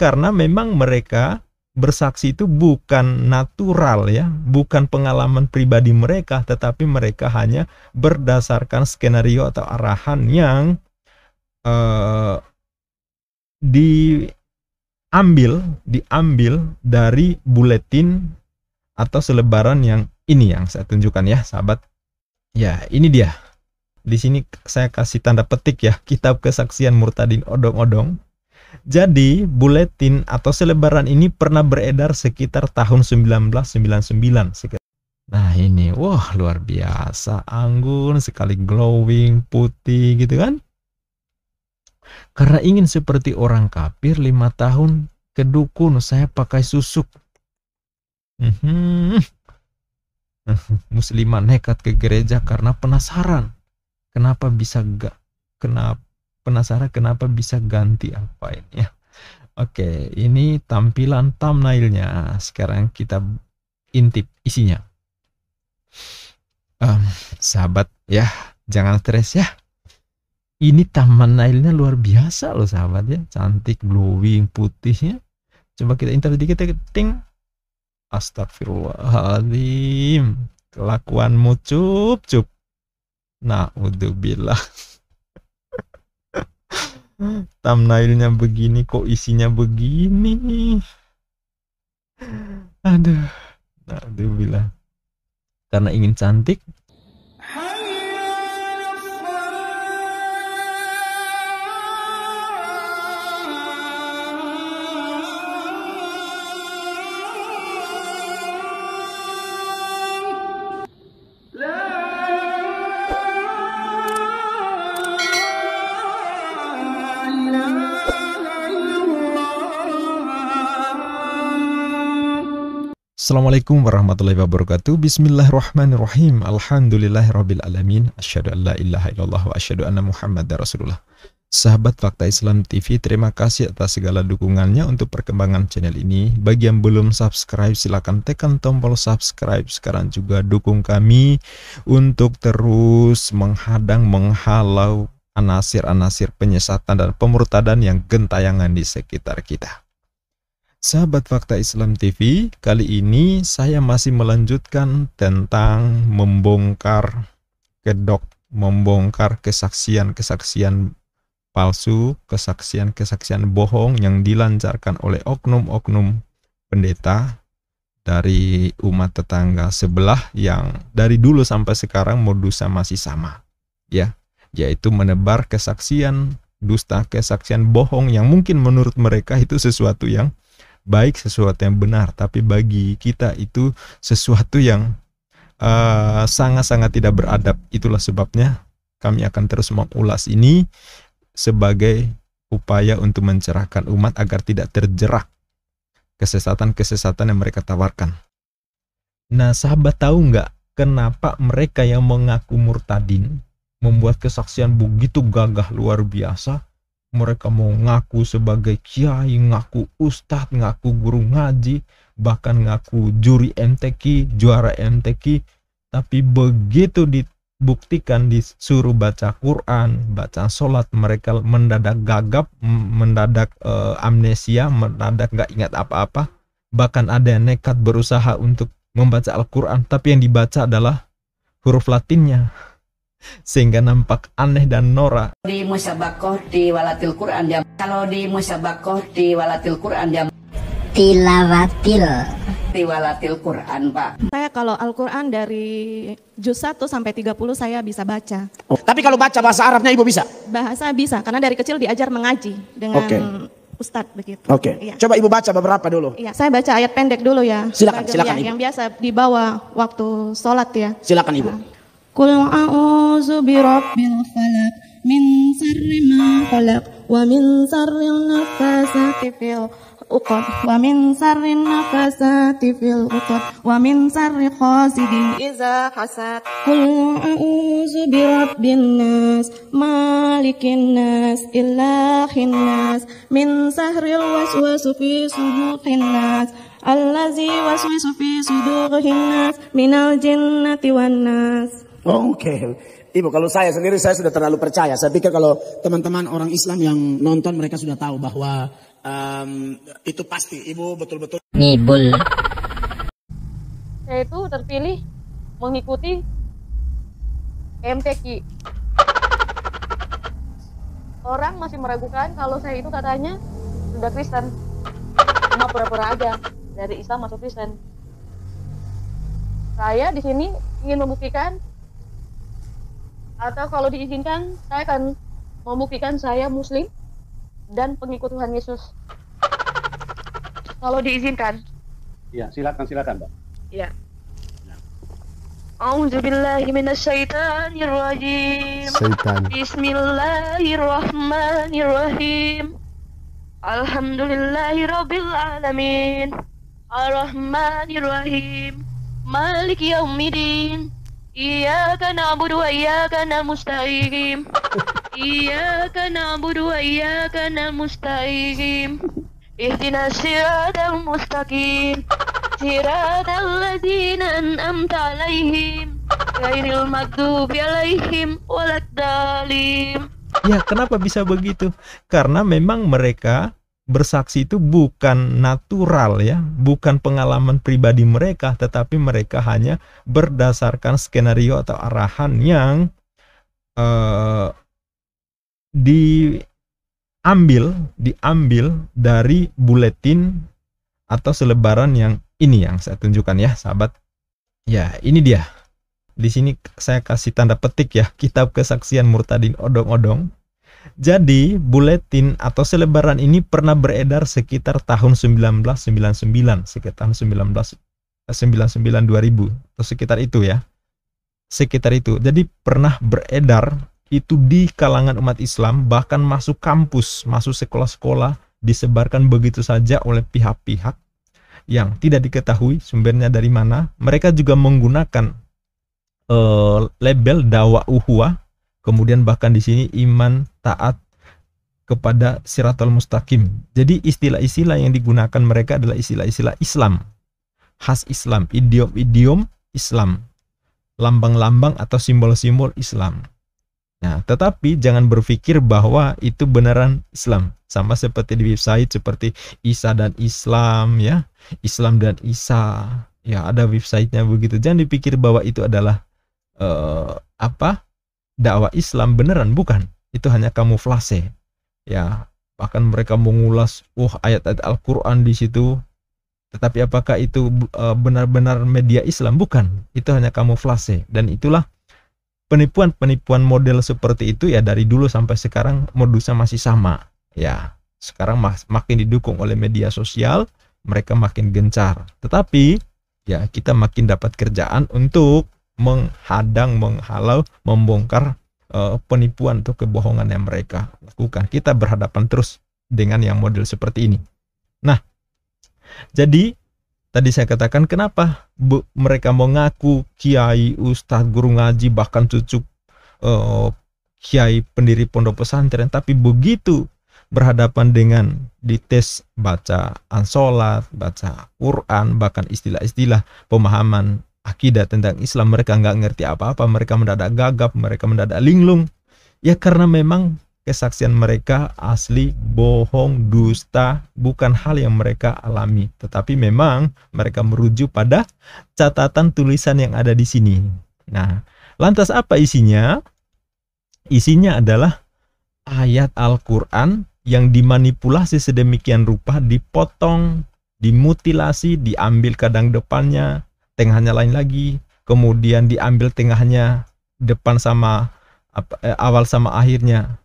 karena memang mereka bersaksi itu bukan natural ya, bukan pengalaman pribadi mereka, tetapi mereka hanya berdasarkan skenario atau arahan yang diambil dari buletin atau selebaran yang ini yang saya tunjukkan ya, sahabat. Ya, ini dia. Di sini saya kasih tanda petik ya, Kitab Kesaksian Murtadin Odong-Odong. Jadi, buletin atau selebaran ini pernah beredar sekitar tahun 1999. Nah, ini, wah luar biasa, anggun sekali, glowing, putih gitu kan. Karena ingin seperti orang kafir 5 tahun ke dukun, saya pakai susuk. Muslimah nekat ke gereja karena penasaran. Kenapa bisa ganti apa ini ya. Oke, ini tampilan thumbnailnya. Sekarang kita intip isinya. Sahabat ya, jangan stres ya. Ini thumbnailnya luar biasa loh sahabat ya. Cantik, glowing, putihnya. Coba kita intip dikit, ting. Astagfirullahaladzim, kelakuanmu cup. Na'udzubillah. Thumbnailnya begini, kok isinya begini. Aduh, na'udzubillah. Karena ingin cantik. Assalamualaikum warahmatullahi wabarakatuh. Bismillahirrahmanirrahim. Alhamdulillahirrabbilalamin. Asyhadu an la ilaha illallah wa asyhadu anna Muhammadar Rasulullah. Sahabat Fakta Islam TV, terima kasih atas segala dukungannya untuk perkembangan channel ini. Bagi yang belum subscribe, silakan tekan tombol subscribe. Sekarang juga dukung kami untuk terus menghalau anasir-anasir penyesatan dan pemurtadan yang gentayangan di sekitar kita. Sahabat Fakta Islam TV, kali ini saya masih melanjutkan tentang membongkar kesaksian-kesaksian palsu, kesaksian-kesaksian bohong yang dilancarkan oleh oknum-oknum pendeta dari umat tetangga sebelah yang dari dulu sampai sekarang modusnya masih sama, ya, yaitu menebar kesaksian dusta, kesaksian bohong yang mungkin menurut mereka itu sesuatu yang baik, sesuatu yang benar, tapi bagi kita itu sesuatu yang sangat-sangat tidak beradab. Itulah sebabnya kami akan terus mengulas ini sebagai upaya untuk mencerahkan umat agar tidak terjerat kesesatan-kesesatan yang mereka tawarkan. Nah, sahabat tahu nggak kenapa mereka yang mengaku murtadin membuat kesaksian begitu gagah luar biasa? Mereka mau ngaku sebagai kiai, ngaku ustadz, ngaku guru ngaji, bahkan ngaku juri MTQ, juara MTQ. Tapi begitu dibuktikan disuruh baca Quran, baca sholat, mereka mendadak gagap, mendadak amnesia, mendadak nggak ingat apa-apa. Bahkan ada yang nekat berusaha untuk membaca Al-Quran, tapi yang dibaca adalah huruf Latinnya, sehingga nampak aneh dan norak. Di musabakoh di walatil Quran jam. Kalau di musabakoh di walatil Quran jam. Tilawatil di walatil Quran, Pak. Saya kalau Al-Quran dari juz 1 sampai 30 saya bisa baca. Oh, tapi kalau baca bahasa Arabnya Ibu bisa? Bahasa bisa, karena dari kecil diajar mengaji dengan Ustadz begitu. Oke. Iya. Coba Ibu baca beberapa dulu. Iya, saya baca ayat pendek dulu ya. Silakan Ibu. Yang biasa dibawa waktu sholat ya. Silakan Ibu. Qul a'udzu birabbil falaq min syarri ma khalaq wa min syarril nafasati fil 'uqad wa min syarrin nafasati fil 'uqad wa min syarri hasidin idza hasad. Qul a'udzu birabbin nas malikin nas ilahin nas min syarril waswasu fi sudurin nas allazi waswisu fi sudurihin nas minal jinnati wan nas. Oke. Ibu, kalau saya sendiri saya sudah terlalu percaya. Saya pikir kalau teman-teman orang Islam yang nonton mereka sudah tahu bahwa itu pasti. Ibu betul-betul ngibul. Saya itu terpilih mengikuti MTQ. Orang masih meragukan kalau saya itu katanya sudah Kristen. Cuma pura-pura aja dari Islam masuk Kristen. Saya di sini ingin membuktikan, atau kalau diizinkan, saya akan membuktikan saya Muslim dan pengikut Tuhan Yesus. Kalau diizinkan. Ya, silakan Pak. Ya. A'udzubillahi minasyaitonirrajim. Bismillahirrahmanirrahim. Alhamdulillahirabbil alamin. Arrahmanirrahim. Maliki yaumiddin. Iyyaka na'budu wa iyyaka nasta'in. Iyyaka na'budu wa iyyaka nasta'in. Ihdinas siratal mustaqim. Siratal ladzina an'amta 'alaihim ghairil maghdubi 'alaihim waladdallin. Ya, kenapa bisa begitu? Karena memang mereka bersaksi itu bukan natural ya, bukan pengalaman pribadi mereka, tetapi mereka hanya berdasarkan skenario atau arahan yang diambil dari buletin atau selebaran yang ini yang saya tunjukkan ya, sahabat. Ya, ini dia. Di sini saya kasih tanda petik ya, Kitab Kesaksian Murtadin Odong-Odong. Jadi, buletin atau selebaran ini pernah beredar sekitar tahun 1999, sekitar 1999 2000 atau sekitar itu ya. Sekitar itu. Jadi pernah beredar itu di kalangan umat Islam, bahkan masuk kampus, masuk sekolah-sekolah, disebarkan begitu saja oleh pihak-pihak yang tidak diketahui sumbernya dari mana. Mereka juga menggunakan label dakwah uhwah, kemudian bahkan di sini iman taat kepada siratal mustaqim. Jadi istilah-istilah yang digunakan mereka adalah istilah-istilah Islam, khas Islam, idiom-idiom Islam, lambang-lambang atau simbol-simbol Islam. Nah, tetapi jangan berpikir bahwa itu beneran Islam. Sama seperti di website seperti Isa dan Islam ya, Islam dan Isa. Ya, ada websitenya begitu. Jangan dipikir bahwa itu adalah dakwah Islam beneran, bukan. Itu hanya kamuflase. Ya, bahkan mereka mengulas ayat-ayat Al-Qur'an di situ. Tetapi apakah itu benar-benar media Islam? Bukan. Itu hanya kamuflase, dan itulah penipuan-penipuan model seperti itu ya, dari dulu sampai sekarang modusnya masih sama. Ya, sekarang makin didukung oleh media sosial, mereka makin gencar. Tetapi ya, kita makin dapat kerjaan untuk menghadang, menghalau, membongkar penipuan atau kebohongan yang mereka lakukan. Kita berhadapan terus dengan yang model seperti ini. Nah, jadi tadi saya katakan kenapa mereka mengaku kiai, ustadz, guru ngaji, bahkan cucu kiai pendiri pondok pesantren, tapi begitu berhadapan dengan dites baca sholat, baca Quran, bahkan istilah-istilah pemahaman akidah tentang Islam, mereka nggak ngerti apa-apa, mereka mendadak gagap, mereka mendadak linglung. Ya, karena memang kesaksian mereka asli bohong, dusta, bukan hal yang mereka alami, tetapi memang mereka merujuk pada catatan tulisan yang ada di sini. Nah, lantas apa isinya? Isinya adalah ayat Al-Quran yang dimanipulasi sedemikian rupa, dipotong, dimutilasi, diambil kadang depannya, tengahnya lain lagi, kemudian diambil tengahnya, depan sama awal sama akhirnya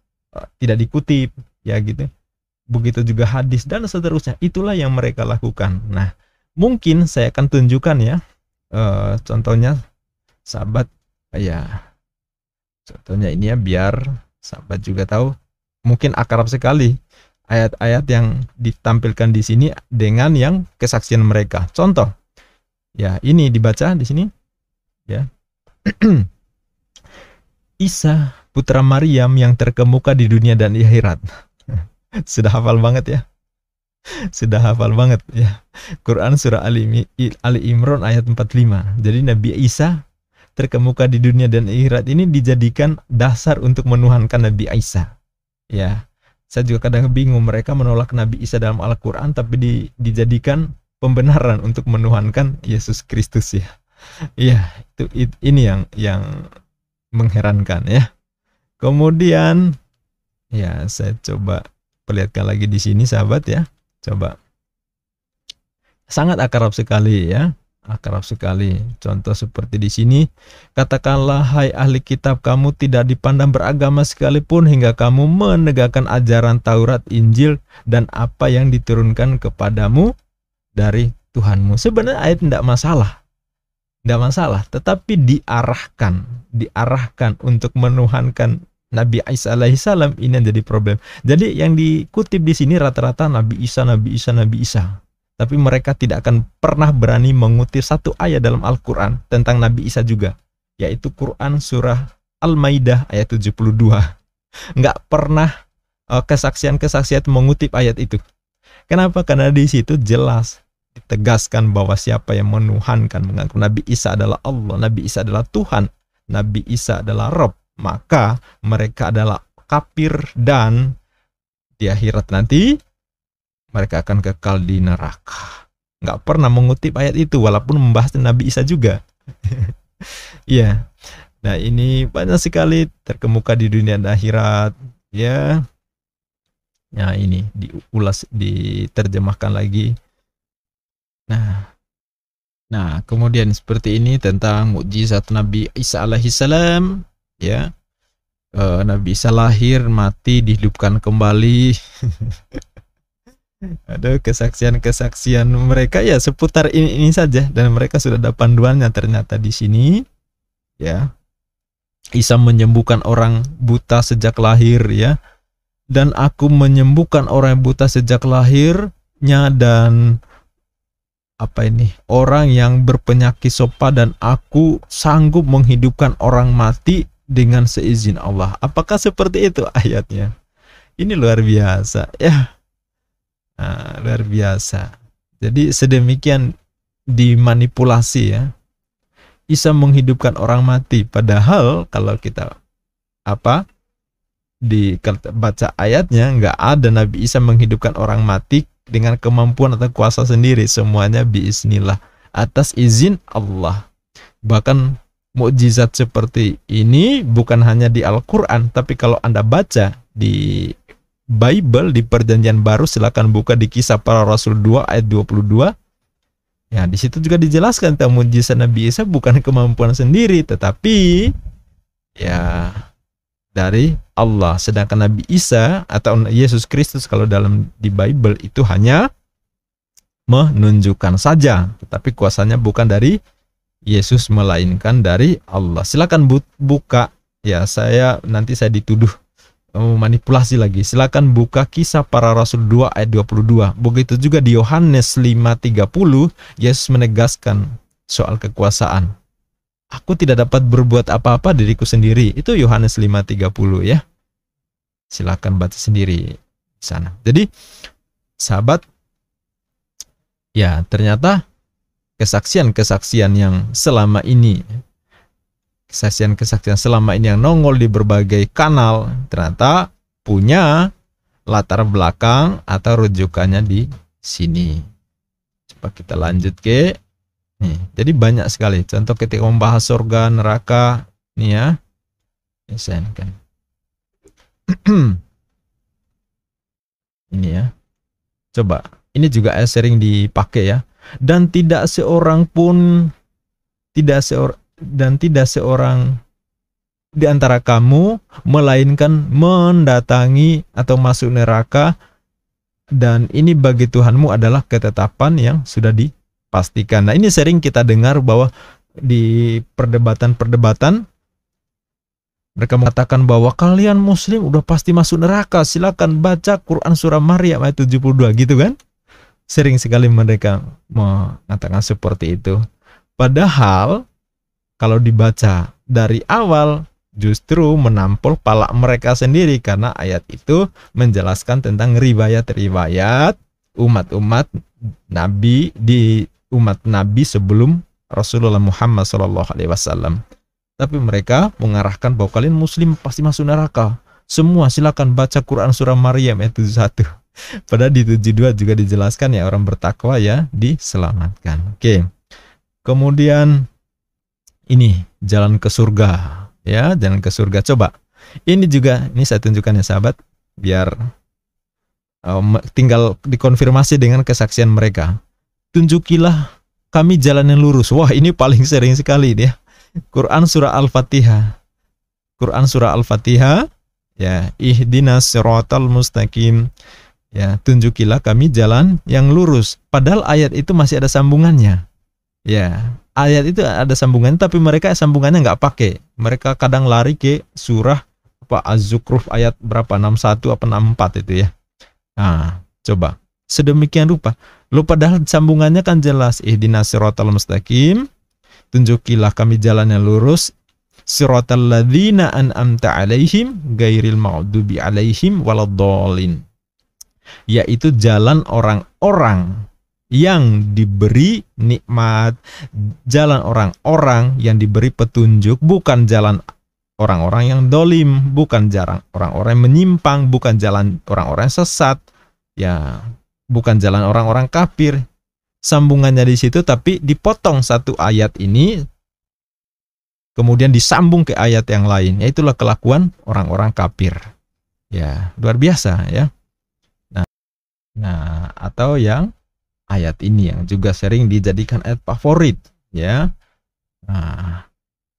tidak dikutip, ya gitu. Begitu juga hadis dan seterusnya. Itulah yang mereka lakukan. Nah, mungkin saya akan tunjukkan ya, contohnya sahabat ya. Contohnya ini ya, biar sahabat juga tahu. Mungkin akrab sekali ayat-ayat yang ditampilkan di sini dengan yang kesaksian mereka. Contoh, ya ini dibaca di sini, ya. Isa putra Maryam yang terkemuka di dunia dan di akhirat. Sudah hafal banget ya. Sudah hafal banget ya. Quran surah Ali Imran ayat 45. Jadi Nabi Isa terkemuka di dunia dan akhirat ini dijadikan dasar untuk menuhankan Nabi Isa. Ya, saya juga kadang bingung, mereka menolak Nabi Isa dalam Al-Quran tapi dijadikan pembenaran untuk menuhankan Yesus Kristus ya. Iya, ini yang mengherankan ya. Kemudian ya, saya coba perlihatkan lagi di sini sahabat ya. Coba. Sangat akrab sekali ya. Akrab sekali. Contoh seperti di sini, katakanlah hai ahli kitab, kamu tidak dipandang beragama sekalipun hingga kamu menegakkan ajaran Taurat, Injil dan apa yang diturunkan kepadamu dari Tuhanmu. Sebenarnya ayat tidak masalah. Tidak masalah, tetapi diarahkan untuk menuhankan Nabi Isa alaihissalam, ini yang jadi problem. Jadi yang dikutip di sini rata-rata Nabi Isa. Tapi mereka tidak akan pernah berani mengutip satu ayat dalam Al-Quran tentang Nabi Isa juga. Yaitu Quran surah Al-Maidah ayat 72. Nggak pernah kesaksian-kesaksian mengutip ayat itu. Kenapa? Karena di situ jelas ditegaskan bahwa siapa yang menuhankan, mengaku Nabi Isa adalah Allah, Nabi Isa adalah Tuhan, Nabi Isa adalah Rabb, maka mereka adalah kafir dan di akhirat nanti mereka akan kekal di neraka. Nggak pernah mengutip ayat itu walaupun membahas Nabi Isa juga. Iya. Nah, ini banyak sekali terkemuka di dunia dan akhirat ya. Nah, ini diulas, diterjemahkan lagi. Nah, kemudian seperti ini tentang mukjizat Nabi Isa alaihissalam ya. Nabi Isa lahir, mati, dihidupkan kembali. Ada kesaksian-kesaksian mereka ya seputar ini saja, dan mereka sudah ada panduannya ternyata di sini ya. Isa menyembuhkan orang buta sejak lahir ya, dan aku menyembuhkan orang buta sejak lahirnya, dan orang yang berpenyakit sopa, dan aku sanggup menghidupkan orang mati dengan seizin Allah. Apakah seperti itu ayatnya? Ini luar biasa ya. Nah, luar biasa. Jadi sedemikian dimanipulasi ya. Isa menghidupkan orang mati, padahal kalau kita baca ayatnya, nggak ada Nabi Isa menghidupkan orang mati dengan kemampuan atau kuasa sendiri. Semuanya biiznillah, atas izin Allah. Bahkan mukjizat seperti ini bukan hanya di Al-Quran, tapi kalau Anda baca di Bible, di Perjanjian Baru, silakan buka di Kisah Para Rasul 2 ayat 22. Ya, di situ juga dijelaskan tentang mukjizat Nabi Isa bukan kemampuan sendiri, tetapi ya dari Allah. Sedangkan Nabi Isa atau Yesus Kristus kalau di Bible itu hanya menunjukkan saja, tetapi kuasanya bukan dari Yesus melainkan dari Allah. Silakan buka ya, nanti saya dituduh manipulasi lagi. Silakan buka Kisah Para Rasul 2 ayat 22. Begitu juga di Yohanes 5:30, Yesus menegaskan soal kekuasaan. Aku tidak dapat berbuat apa-apa diriku sendiri. Itu Yohanes 5:30 ya. Silakan baca sendiri di sana. Jadi sahabat, ya ternyata kesaksian-kesaksian yang selama ini yang nongol di berbagai kanal ternyata punya latar belakang atau rujukannya di sini. Coba kita lanjut ke nih. Jadi banyak sekali contoh ketika membahas surga, neraka nih ya. Kan. Ini ya. Coba, ini juga sering dipakai ya. Dan tidak seorang di antara kamu melainkan mendatangi atau masuk neraka, dan ini bagi Tuhanmu adalah ketetapan yang sudah dipastikan. Nah, ini sering kita dengar bahwa di perdebatan mereka mengatakan bahwa kalian muslim udah pasti masuk neraka, silakan baca Quran surah Maryam ayat 72 gitu kan. Sering sekali mereka mengatakan seperti itu. Padahal kalau dibaca dari awal justru menampol pala mereka sendiri, karena ayat itu menjelaskan tentang riwayat-riwayat umat-umat Nabi sebelum Rasulullah Muhammad SAW. Tapi mereka mengarahkan bahwa kalian muslim pasti masuk neraka. Semua silakan baca Quran surah Maryam ayat 71. Padahal di 72 juga dijelaskan ya orang bertakwa ya diselamatkan. Oke. Kemudian ini jalan ke surga ya, jalan ke surga. Coba. Ini juga ini saya tunjukkan ya sahabat biar tinggal dikonfirmasi dengan kesaksian mereka. Tunjukilah kami jalan yang lurus. Wah, ini paling sering sekali dia. Quran surah Al-Fatihah. Quran surah Al-Fatihah ya, ihdinas siratal mustaqim. Ya, tunjukilah kami jalan yang lurus. Padahal ayat itu masih ada sambungannya. Ya, ayat itu ada sambungannya tapi mereka sambungannya nggak pakai. Mereka kadang lari ke surah apa Az-Zukhruf ayat berapa 61 apa 64 itu ya. Nah, coba. Sedemikian rupa. Lo padahal sambungannya kan jelas. Ihdinas siratal mustaqim. Tunjukilah kami jalan yang lurus. Siratal ladzina an'amta alaihim ghairil maghdubi alaihim waladdallin. Yaitu jalan orang-orang yang diberi nikmat, jalan orang-orang yang diberi petunjuk, bukan jalan orang-orang yang dolim, bukan jalan orang-orang yang menyimpang, bukan jalan orang-orang yang sesat, ya, bukan jalan orang-orang kafir. Sambungannya di situ, tapi dipotong satu ayat ini, kemudian disambung ke ayat yang lain. Ya, itulah kelakuan orang-orang kafir. Ya, luar biasa ya. Nah, atau yang ayat ini yang juga sering dijadikan ayat favorit ya. Nah,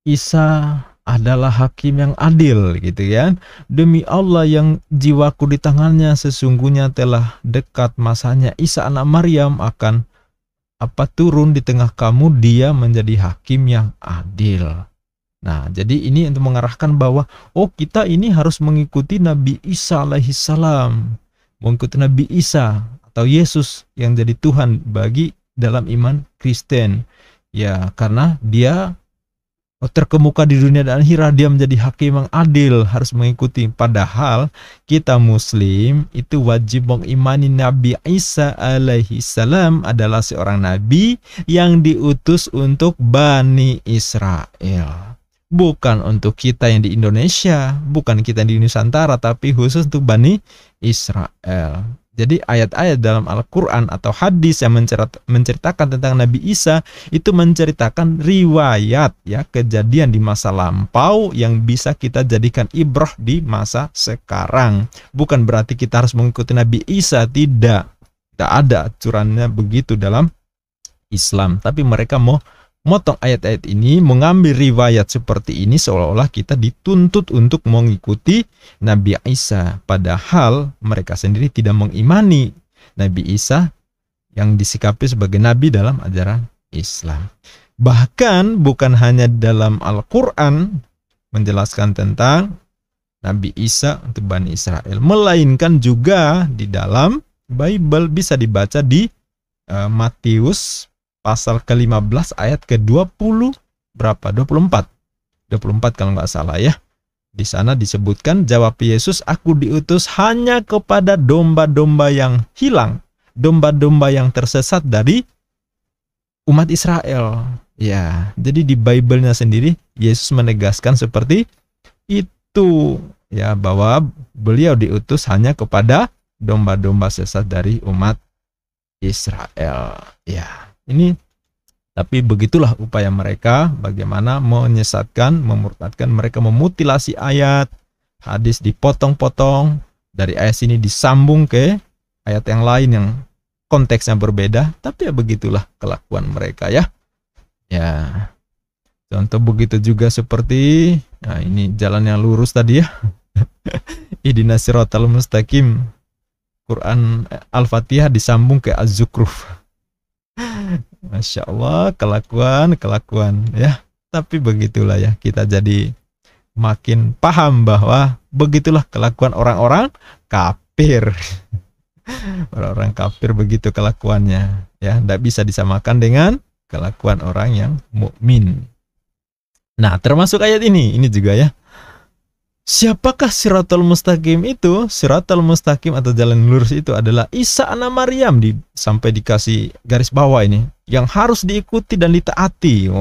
Isa adalah hakim yang adil gitu ya. Demi Allah yang jiwaku di tangannya, sesungguhnya telah dekat masanya Isa anak Maryam akan turun di tengah kamu, dia menjadi hakim yang adil. Nah, jadi ini untuk mengarahkan bahwa kita ini harus mengikuti Nabi Isa alaihissalam, mengikuti Nabi Isa atau Yesus yang jadi Tuhan bagi dalam iman Kristen. Ya, karena dia terkemuka di dunia dan akhirat, dia menjadi hakim yang adil, harus mengikuti. Padahal kita muslim itu wajib mengimani Nabi Isa alaihissalam adalah seorang nabi yang diutus untuk Bani Israel. Bukan untuk kita yang di Indonesia, bukan kita di Nusantara, tapi khusus untuk Bani Israel. Jadi ayat-ayat dalam Al-Quran atau hadis yang menceritakan tentang Nabi Isa itu menceritakan riwayat ya, kejadian di masa lampau yang bisa kita jadikan ibrah di masa sekarang. Bukan berarti kita harus mengikuti Nabi Isa, tidak ada aturannya begitu dalam Islam. Tapi mereka mau motong ayat-ayat ini, mengambil riwayat seperti ini seolah-olah kita dituntut untuk mengikuti Nabi Isa. Padahal mereka sendiri tidak mengimani Nabi Isa yang disikapi sebagai nabi dalam ajaran Islam. Bahkan bukan hanya dalam Al-Quran menjelaskan tentang Nabi Isa untuk Bani Israel, melainkan juga di dalam Bible bisa dibaca di Matius pasal ke-15 ayat ke-20 berapa? 24 kalau nggak salah ya. Di sana disebutkan, jawab Yesus, aku diutus hanya kepada domba-domba yang hilang, domba-domba yang tersesat dari umat Israel. Ya, jadi di Bible-nya sendiri Yesus menegaskan seperti itu ya, bahwa beliau diutus hanya kepada domba-domba sesat dari umat Israel. Ya. Ini tapi begitulah upaya mereka bagaimana menyesatkan, memurtadkan. Mereka memutilasi ayat, hadis dipotong-potong, dari ayat sini disambung ke ayat yang lain yang konteksnya berbeda. Tapi ya begitulah kelakuan mereka ya. Ya. Contoh begitu juga seperti ini jalan yang lurus tadi ya. Ihdinas siratal mustaqim. Quran Al-Fatihah disambung ke Az-Zukhruf. Masya Allah, kelakuan ya. Tapi begitulah ya, kita jadi makin paham bahwa begitulah kelakuan orang-orang kafir. Orang-orang kafir begitu kelakuannya ya, tidak bisa disamakan dengan kelakuan orang yang mukmin. Nah, termasuk ayat ini juga ya. Siapakah Siratal Mustaqim itu? Siratal Mustaqim atau jalan lurus itu adalah Isa anak Maryam, sampai dikasih garis bawah ini, yang harus diikuti dan ditaati.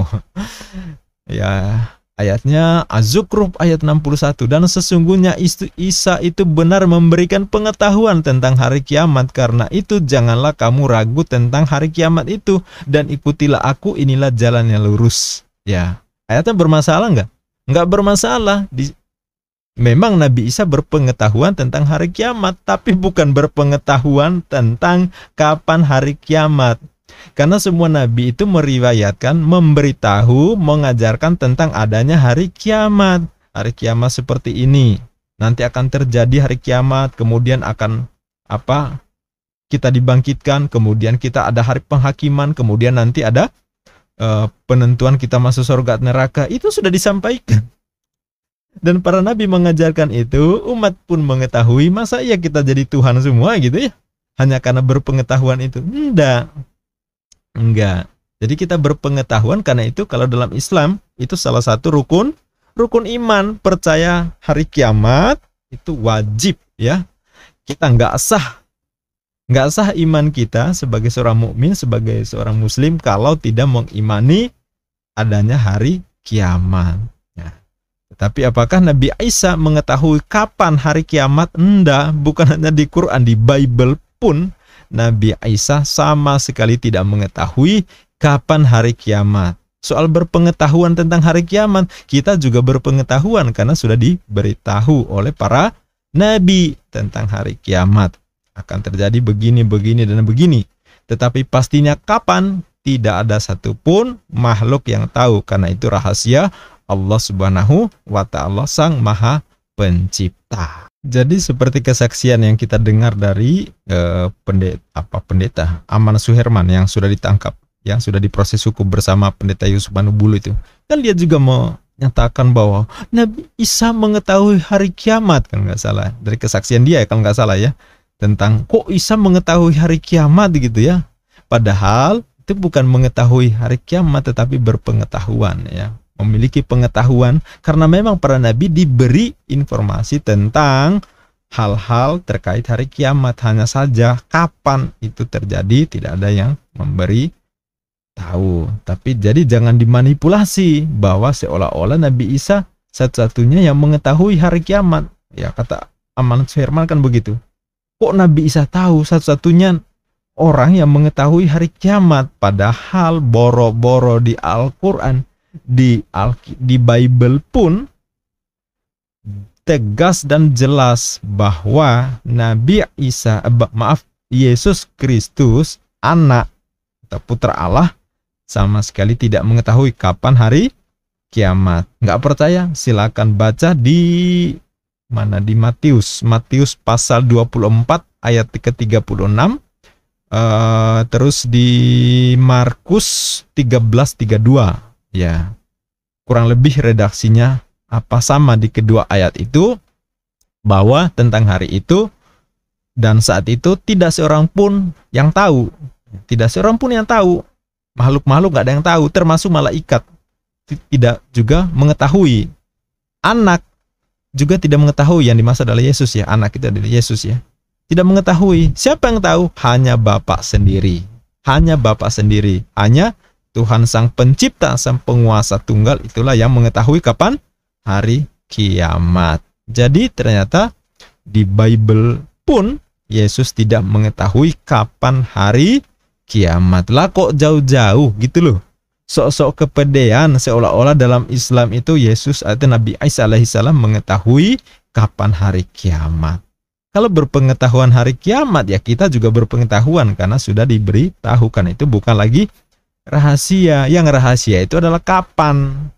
Ya, Ayatnya Az-Zukhruf ayat 61. Dan sesungguhnya Isa itu benar memberikan pengetahuan tentang hari kiamat. Karena itu janganlah kamu ragu tentang hari kiamat itu. Dan ikutilah aku, inilah jalan yang lurus. Ya, ayatnya bermasalah nggak? Nggak bermasalah. Memang Nabi Isa berpengetahuan tentang hari kiamat. Tapi bukan berpengetahuan tentang kapan hari kiamat. Karena semua nabi itu meriwayatkan, memberitahu, mengajarkan tentang adanya hari kiamat. Hari kiamat seperti ini. Nanti akan terjadi hari kiamat, kemudian akan kita dibangkitkan, kemudian kita ada hari penghakiman, kemudian nanti ada penentuan kita masuk surga neraka. Itu sudah disampaikan. Dan para nabi mengajarkan itu, umat pun mengetahui. Masa ya kita jadi Tuhan semua gitu ya? Hanya karena berpengetahuan itu? Enggak. Jadi kita berpengetahuan, karena itu kalau dalam Islam itu salah satu rukun iman, percaya hari kiamat itu wajib ya. Kita nggak sah iman kita sebagai seorang mukmin, sebagai seorang muslim kalau tidak mengimani adanya hari kiamat. Ya. Tetapi apakah Nabi Isa mengetahui kapan hari kiamat? Enggak, bukan hanya di Quran, di Bible pun Nabi Isa sama sekali tidak mengetahui kapan hari kiamat. Soal berpengetahuan tentang hari kiamat, kita juga berpengetahuan karena sudah diberitahu oleh para nabi tentang hari kiamat. Akan terjadi begini, begini, dan begini. Tetapi pastinya kapan, tidak ada satupun makhluk yang tahu. Karena itu rahasia Allah Subhanahu wa Ta'ala, Sang Maha Pencipta. Jadi seperti kesaksian yang kita dengar dari pendeta Aman Suherman yang sudah ditangkap, yang sudah diproses hukum bersama pendeta Yusuf Manubulu itu, kan dia juga menyatakan bahwa Nabi Isa mengetahui hari kiamat, kan nggak salah, dari kesaksian dia kalau nggak salah ya, tentang kok Isa mengetahui hari kiamat gitu ya. Padahal itu bukan mengetahui hari kiamat, tetapi berpengetahuan ya. Memiliki pengetahuan, karena memang para nabi diberi informasi tentang hal-hal terkait hari kiamat. Hanya saja kapan itu terjadi tidak ada yang memberi tahu. Tapi jadi jangan dimanipulasi bahwa seolah-olah Nabi Isa satu-satunya yang mengetahui hari kiamat. Ya, kata Aman Suherman kan begitu. Kok Nabi Isa tahu satu-satunya orang yang mengetahui hari kiamat? Padahal boro-boro di Al-Quran, di Bible pun tegas dan jelas bahwa Nabi Isa, Yesus Kristus, anak atau putra Allah, sama sekali tidak mengetahui kapan hari kiamat. Nggak percaya? Silakan baca di mana, di Matius pasal 24 ayat ke-36, terus di Markus 13:32. Ya, kurang lebih redaksinya sama di kedua ayat itu, bahwa tentang hari itu dan saat itu tidak seorang pun yang tahu. Tidak seorang pun yang tahu. Makhluk-makhluk gak ada yang tahu, termasuk malaikat tidak juga mengetahui. Anak juga tidak mengetahui, yang dimaksud adalah Yesus ya. Anak itu adalah Yesus ya. Tidak mengetahui. Siapa yang tahu? Hanya Bapa sendiri. Hanya Bapa sendiri. Hanya Tuhan Sang Pencipta, Sang Penguasa Tunggal, itulah yang mengetahui kapan hari kiamat. Jadi ternyata di Bible pun Yesus tidak mengetahui kapan hari kiamat. Lah kok jauh-jauh gitu loh. Sok-sok kepedean, seolah-olah dalam Islam itu Yesus atau Nabi Isa alaihissalam mengetahui kapan hari kiamat. Kalau berpengetahuan hari kiamat, ya kita juga berpengetahuan karena sudah diberitahukan. Itu bukan lagi rahasia. Yang rahasia itu adalah kapan.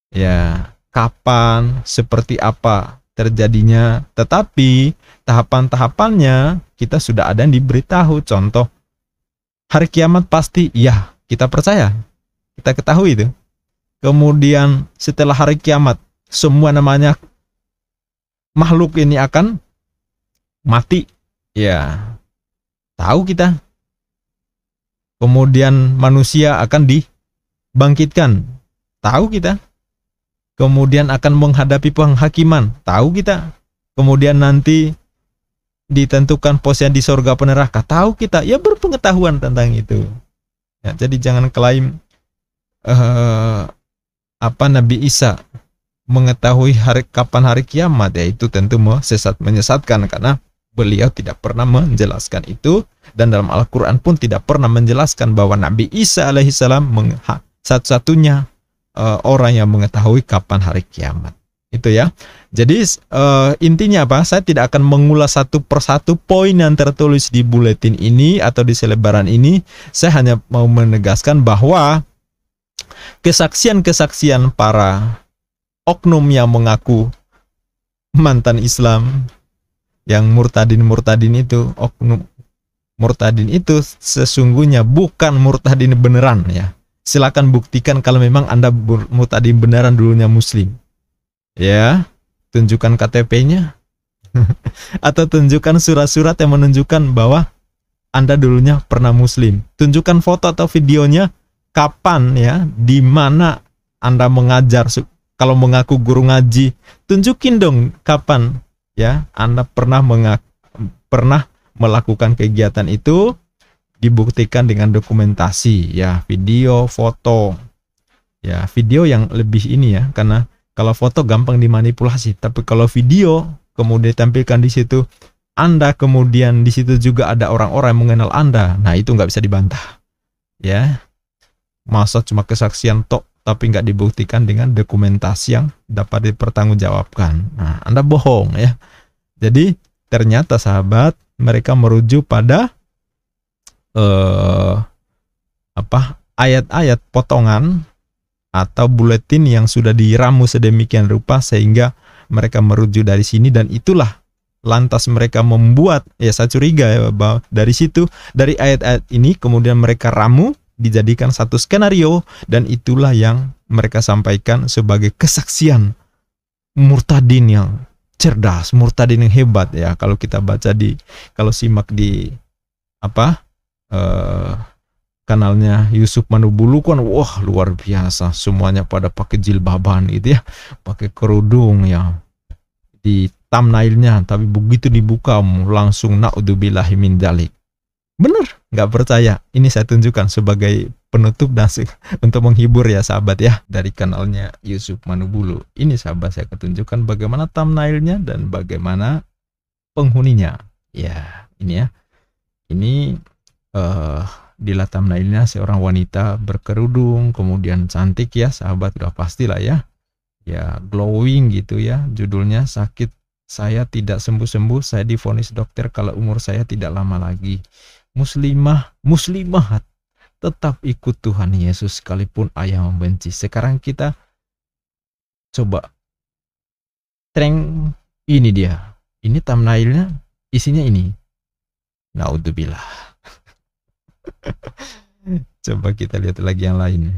Ya, kapan, seperti apa terjadinya. Tetapi tahapan-tahapannya kita sudah ada yang diberitahu. Contoh, hari kiamat pasti, ya kita percaya, kita ketahui itu. Kemudian setelah hari kiamat, semua namanya makhluk ini akan mati. Ya, tahu kita. Kemudian manusia akan dibangkitkan, tahu kita. Kemudian akan menghadapi penghakiman, tahu kita. Kemudian nanti ditentukan posisi di surga atau neraka, tahu kita. Ya, berpengetahuan tentang itu. Ya, jadi jangan klaim apa Nabi Isa mengetahui kapan hari kiamat, ya itu tentu menyesatkan karena beliau tidak pernah menjelaskan itu, dan dalam Al-Quran pun tidak pernah menjelaskan bahwa Nabi Isa alaihissalam satu-satunya orang yang mengetahui kapan hari kiamat. Itu ya. Jadi intinya apa? Saya tidak akan mengulas satu persatu poin yang tertulis di buletin ini atau di selebaran ini. Saya hanya mau menegaskan bahwa kesaksian-kesaksian para oknum yang mengaku mantan Islam, yang murtadin itu, oknum murtadin itu sesungguhnya bukan murtadin beneran ya. Silakan buktikan kalau memang Anda murtadin beneran dulunya Muslim. Ya, tunjukkan KTP-nya atau tunjukkan surat-surat yang menunjukkan bahwa Anda dulunya pernah Muslim. Tunjukkan foto atau videonya kapan ya, di mana Anda mengajar. Kalau mengaku guru ngaji, tunjukin dong kapan ya Anda pernah melakukan kegiatan itu, dibuktikan dengan dokumentasi ya, video, foto. Ya, video yang lebih ini ya, karena kalau foto gampang dimanipulasi, tapi kalau video kemudian ditampilkan di situ, Anda kemudian di situ juga ada orang-orang yang mengenal Anda, nah itu nggak bisa dibantah. Ya, masa cuma kesaksian tok, tapi nggak dibuktikan dengan dokumentasi yang dapat dipertanggungjawabkan. Nah, Anda bohong ya. Jadi ternyata sahabat, mereka merujuk pada ayat-ayat potongan atau buletin yang sudah diramu sedemikian rupa sehingga mereka merujuk dari sini, dan itulah lantas mereka membuat, ya saya curiga ya, bahwa dari situ, dari ayat-ayat ini kemudian mereka ramu dijadikan satu skenario, dan itulah yang mereka sampaikan sebagai kesaksian murtadin yang cerdas, murtadin yang hebat ya. Kalau kita baca kalau simak di kanalnya Yusuf Manubulu kan, wah luar biasa, semuanya pada pakai jilbaban gitu ya, pakai kerudung ya di thumbnailnya, tapi begitu dibuka langsung naudzubillahi min dzalik. Bener, nggak percaya? Ini saya tunjukkan sebagai penutup dan untuk menghibur ya sahabat ya, dari kanalnya Yusuf Manubulu. Ini sahabat saya tunjukkan bagaimana thumbnailnya dan bagaimana penghuninya. Ya, ini ya. Ini di thumbnailnya seorang wanita berkerudung, kemudian cantik ya sahabat, udah pastilah ya. Ya, glowing gitu ya. Judulnya sakit saya tidak sembuh-sembuh, saya divonis dokter kalau umur saya tidak lama lagi. Muslimah tetap ikut Tuhan Yesus sekalipun ayah membenci. Sekarang kita coba ini dia. Ini thumbnailnya, isinya ini. Naudzubillah. Coba kita lihat lagi yang lain.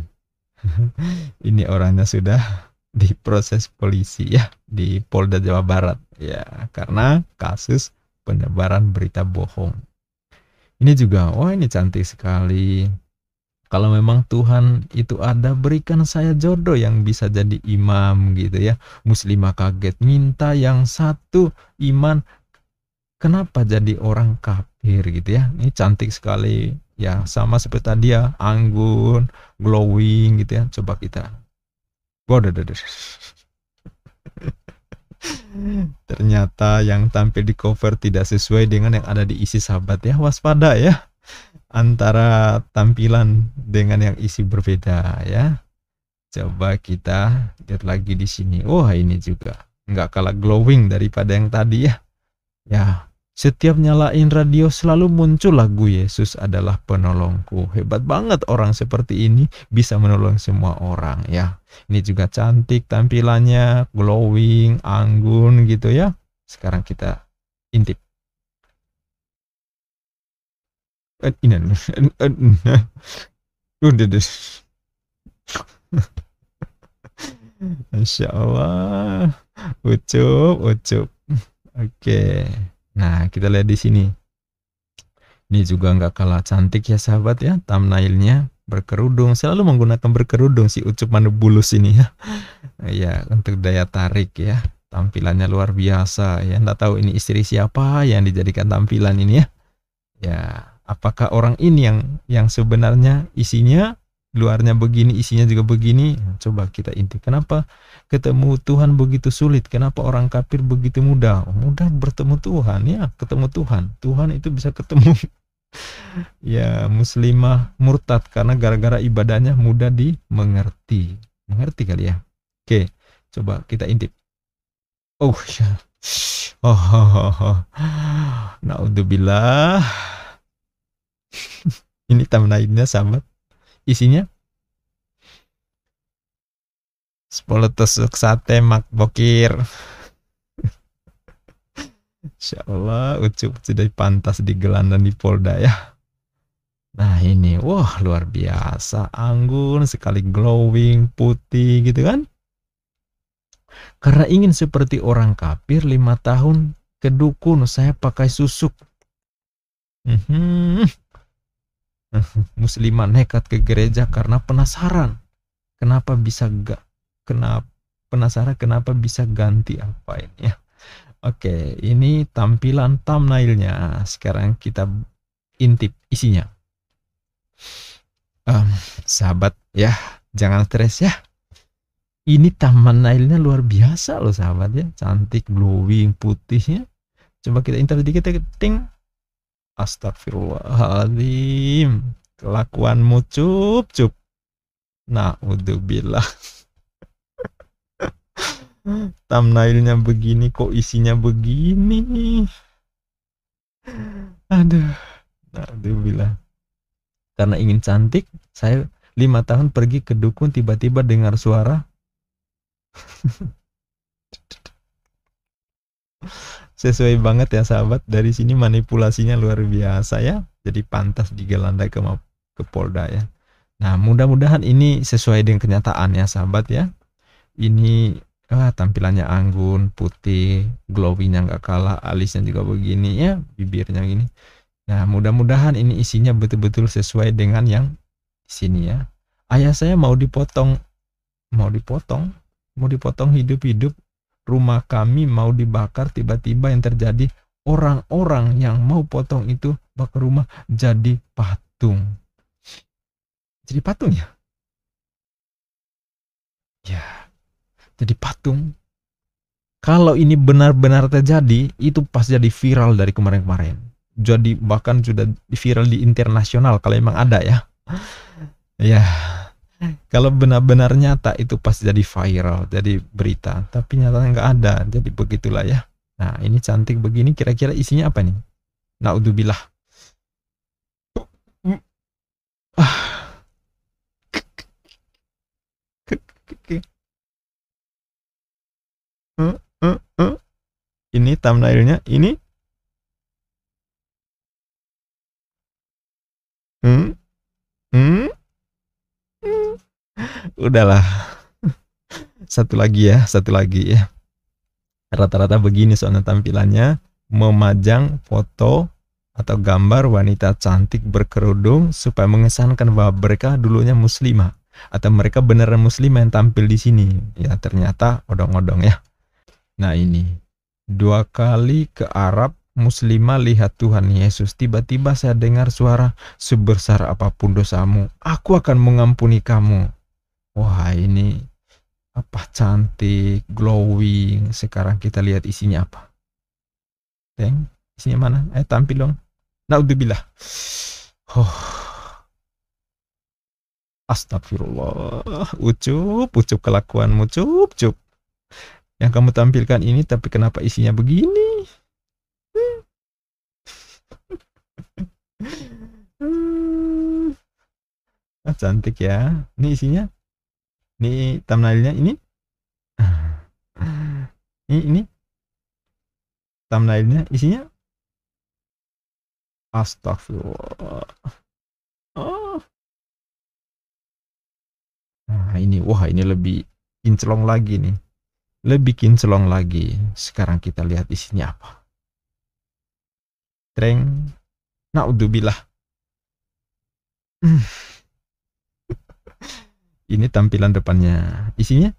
Ini orangnya sudah diproses polisi ya di Polda Jawa Barat ya, karena kasus penyebaran berita bohong. Ini juga, wah ini cantik sekali. Kalau memang Tuhan itu ada, berikan saya jodoh yang bisa jadi imam gitu ya. Muslimah kaget, minta yang satu iman, kenapa jadi orang kafir gitu ya. Ini cantik sekali ya, sama seperti dia, anggun, glowing gitu ya. Coba kita, waduh. Ternyata yang tampil di cover tidak sesuai dengan yang ada di isi sahabat ya. Waspada ya, antara tampilan dengan yang isi berbeda ya. Coba kita lihat lagi di sini. Wah, ini juga nggak kalah glowing daripada yang tadi ya. Ya, setiap nyalain radio selalu muncul lagu Yesus adalah penolongku. Hebat banget orang seperti ini, bisa menolong semua orang ya. Ini juga cantik tampilannya, glowing, anggun gitu ya. Sekarang kita intip. Masya Allah, ucup. Oke. Nah, kita lihat di sini. Ini juga nggak kalah cantik ya sahabat ya, thumbnailnya berkerudung, selalu menggunakan berkerudung si Ucup Manubulus ini ya. Ya, untuk daya tarik ya. Tampilannya luar biasa ya. Nggak tahu ini istri siapa yang dijadikan tampilan ini ya. Ya, apakah orang ini yang sebenarnya isinya luarnya begini, isinya juga begini. Coba kita intip, kenapa ketemu Tuhan begitu sulit? Kenapa orang kafir begitu mudah? Mudah bertemu Tuhan, ya, ketemu Tuhan. Tuhan itu bisa ketemu ya muslimah murtad karena gara-gara ibadahnya mudah dimengerti. Mengerti kali ya. Oke, coba kita intip. Oh ya. Naudzubillah. Ini thumbnailnya sahabat. Isinya 10 tusuk sate mak bokir. Insyaallah Ucup sudah pantas digelandang di Polda ya. Nah ini, wah luar biasa, anggun sekali, glowing, putih gitu kan. Karena ingin seperti orang kafir 5 tahun ke dukun, saya pakai susuk. Muslimah nekat ke gereja karena penasaran. Kenapa bisa ganti apa ini ya. Oke, ini tampilan thumbnailnya. Sekarang kita intip isinya. Sahabat ya, jangan stres ya. Ini thumbnailnya luar biasa loh sahabat ya. Cantik, glowing, putihnya. Coba kita intip sedikit, ting. Astagfirullahaladzim, kelakuanmu cup. Naudzubillah. Thumbnailnya begini, kok isinya begini. Aduh, naudzubillah. Karena ingin cantik, saya 5 tahun pergi ke dukun, tiba-tiba dengar suara. Sesuai banget ya sahabat, dari sini manipulasinya luar biasa ya. Jadi pantas digelandai ke Polda ya. Nah mudah-mudahan ini sesuai dengan kenyataan ya sahabat ya. Ini tampilannya anggun, putih, glowingnya nggak kalah, alisnya juga begini ya, bibirnya gini. Nah mudah-mudahan ini isinya betul-betul sesuai dengan yang di sini ya. Ayah saya mau dipotong hidup-hidup. Rumah kami mau dibakar, tiba-tiba yang terjadi, orang-orang yang mau potong itu bakar rumah jadi patung. Jadi patung ya? Ya, jadi patung. Kalau ini benar-benar terjadi, itu pas jadi viral dari kemarin-kemarin. Jadi bahkan sudah viral di internasional kalau emang ada ya. Ya. Kalau benar-benar nyata itu pasti jadi viral, jadi berita. Tapi nyatanya nggak ada, jadi begitulah ya. Nah ini cantik begini, kira-kira isinya apa nih? Naudzubillah. Ini thumbnailnya, ini. Udahlah. Satu lagi ya. Rata-rata begini soalnya tampilannya, memajang foto atau gambar wanita cantik berkerudung supaya mengesankan bahwa mereka dulunya muslimah atau mereka beneran muslimah yang tampil di sini. Ya ternyata odong-odong ya. Nah ini 2 kali ke Arab, muslimah lihat Tuhan Yesus. Tiba-tiba saya dengar suara, sebesar apapun dosamu, aku akan mengampuni kamu. Wah ini apa, cantik, glowing. Sekarang kita lihat isinya apa. Isinya mana? Tampil dong. Naudzubillah. Astagfirullah. Ucup kelakuanmu cup. Yang kamu tampilkan ini, tapi kenapa isinya begini? Cantik ya. Ini isinya. Ini thumbnailnya ini. Ini thumbnailnya isinya. Astagfirullah. Nah ini, wah ini lebih kinclong lagi nih. Sekarang kita lihat isinya apa. Treng. Naudzubillah. Ini tampilan depannya. Isinya.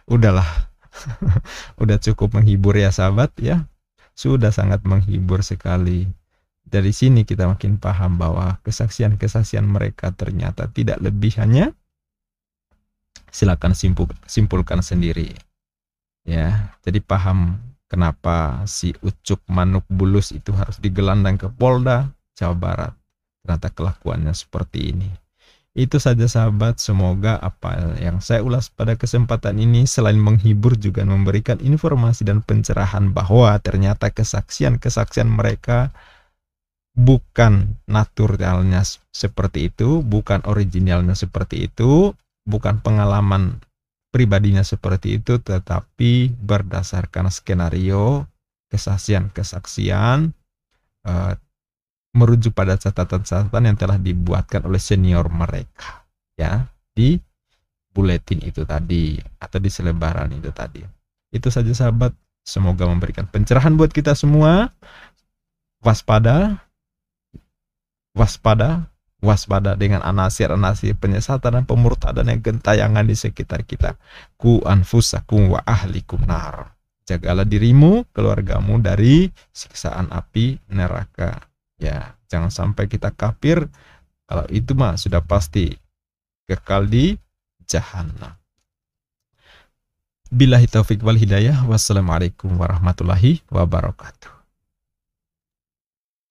Udahlah. Udah cukup menghibur ya sahabat ya. Sudah sangat menghibur sekali. Dari sini kita makin paham bahwa kesaksian-kesaksian mereka ternyata tidak lebih hanya, silakan simpulkan sendiri. Ya, jadi paham kenapa si Ucuk Manuk Bulus itu harus digelandang ke Polda Jawa Barat. Ternyata kelakuannya seperti ini. Itu saja sahabat, semoga apa yang saya ulas pada kesempatan ini selain menghibur juga memberikan informasi dan pencerahan bahwa ternyata kesaksian-kesaksian mereka bukan naturalnya seperti itu, bukan originalnya seperti itu, bukan pengalaman pribadinya seperti itu, tetapi berdasarkan skenario kesaksian-kesaksian merujuk pada catatan-catatan yang telah dibuatkan oleh senior mereka, ya, di buletin itu tadi atau di selebaran itu tadi. Itu saja sahabat, semoga memberikan pencerahan buat kita semua. Waspada, waspada, waspada dengan anasir-anasir penyesatan dan pemurtadan yang gentayangan di sekitar kita. Ku anfusakum wa ahlikum nar. Jagalah dirimu, keluargamu dari siksaan api neraka. Ya, jangan sampai kita kafir. Kalau itu mah sudah pasti kekal di jahanam. Billahi taufik wal hidayah. Wassalamualaikum warahmatullahi wabarakatuh.